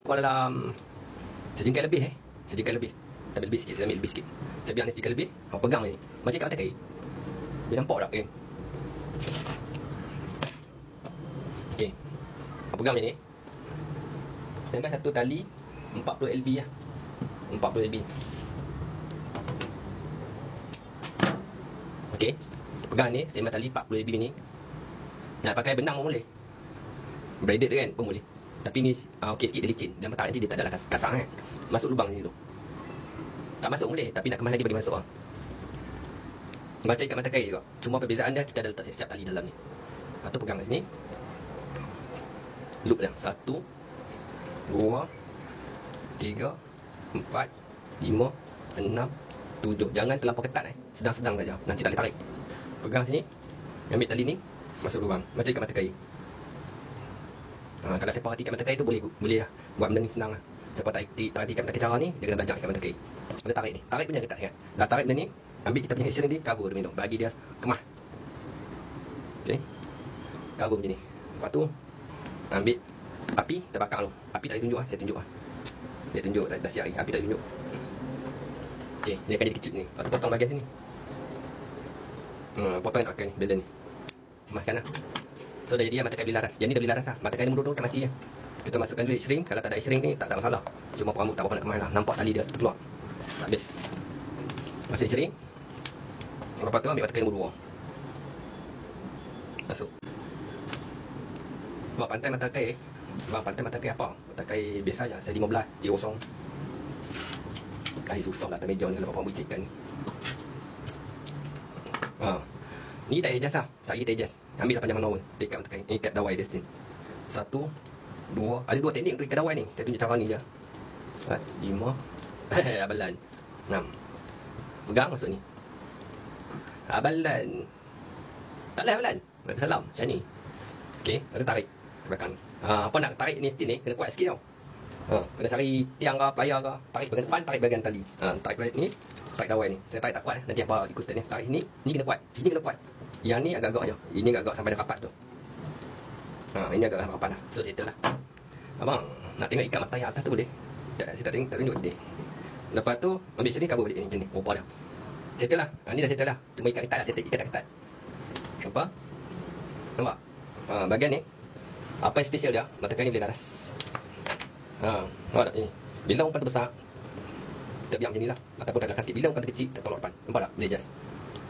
kurang dalam sejengkal lebih sejengkal lebih. Tapi lebih sikit, saya ambil lebih sikit. Saya biar ni sejengkal lebih. Awak pegang ni. Macam kat atas kain. Dia nampak tak kain? Okey. Awak pegang ni. Sampai satu tali 40 LB lah. 40 LB. Okey. Pegang ni, sembang tali 40 LB ni. Nak pakai benang pun boleh. Braided kan pun boleh. Tapi ni okey sikit dia licin. Dan tarik nanti dia tak adalah kasar kan. Masuk lubang situ. Tak masuk boleh, tapi nak kemas lagi bagi masuk ah. Macam ikat mata kain juga. Cuma perbezaan dia kita ada letak siap tali dalam ni. Atau pegang kat sini. Loop dah. 1 2 3 4 5 6 7. Jangan terlampau ketat sedang-sedang saja. Nanti tak boleh tarik. Pegang sini. Ambil tali ni, masuk lubang. Macam ikat mata kain. Kalau siapa hati ikat mata kain tu boleh lah. Buat benda ni senang lah. Siapa tak ikat mata kain cara ni, dia kena belajar ikat mata kain. Kita tarik ni. Tarik punya ketat sangat. Dah tarik benda ni, ambil kita punya hasil ni, cover dia tu. Bagi dia kemah. Okey. Cover macam ni. Lepas tu ambil api, terbakar tu. Api tak ditunjuk saya tunjuk Saya tunjuk dah siap lagi. Api tak ditunjuk. Okey, dia akan jadi kecil ni. Lepas tu potong bahagian sini. Potong yang ni, bela ni. Kemaskan lah. So dah jadi mata kain beli laras. Yang ni dah beli laras lah. Mata kain nombor 2 kan mati je. Kita masukkan dulu heat shrink. Kalau tak ada heat shrink ni, tak ada masalah. Cuma perambut tak apa nak kemas lah. Nampak tali dia terkeluar. Habis. Masuk heat shrink. Lepas tu ambil mata kain nombor 2. Masuk. Buat pantai mata kain. Bang, pantai mata kain apa? Mata kain biasa je. Saya 15. Dia kosong. Kahit susah lah atas meja ni kalau bapak berikatkan ni. Ni tak adjust lah. Sari tak adjust. Ambil lah panjang mana pun. Dia ikat mata kain. Ikat dawai dia sini. 1 2. Ada 2 teknik untuk ikat dawai ni. Saya tunjuk cara ni je. 4 5. Abalan 6. Pegang masuk ni. Abalan. Tak lah abalan. Waalaikumsalam. Macam ni. Okey. Ada tarik belakang. Apa nak tarik ni stick ni, kena kuat sikit tau. Kena cari tiang ke, playar ke. Tarik bahagian depan, tarik bahagian tali. Tarik bahagian ni, tarik dawai ni. Saya tarik tak kuat nanti apa ikut step ni. Tarik sini, ni kena kuat. Sini kena kuat. Yang ni agak-agak je. Ini agak-agak sampai dah rapat tu. Ini agak rapat dah. So settle lah. Abang, nak tengok ikat mata yang atas tu boleh? Tak, saya tak tengok, tak tunjuk tadi. Lepas tu, ambil sini cover balik ni macam ni. Rupa dah. Settle lah. Ni dah settle lah. Cuma ikat ketat lah, settle. Ikat ketat. Apa? Nampak? Bahagian ni, apa yang special dia, mata kain ni boleh laras. Nampak tak ni? Bila umpan tu besar, kita biar macam ni lah. Ataupun tak sikit. Bila umpan tu kecil, kita tolak depan. Nampak tak? Boleh adjust.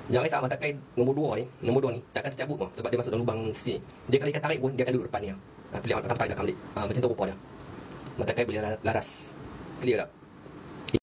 Jangan risau mata kain nombor 2 ni takkan tercabut pun sebab dia masuk dalam lubang sini. Dia kalau ikan tarik pun dia akan duduk depan ni. Pilih awak tarik belakang balik. Macam tu rupa dia. Mata kain boleh laras. Clear tak?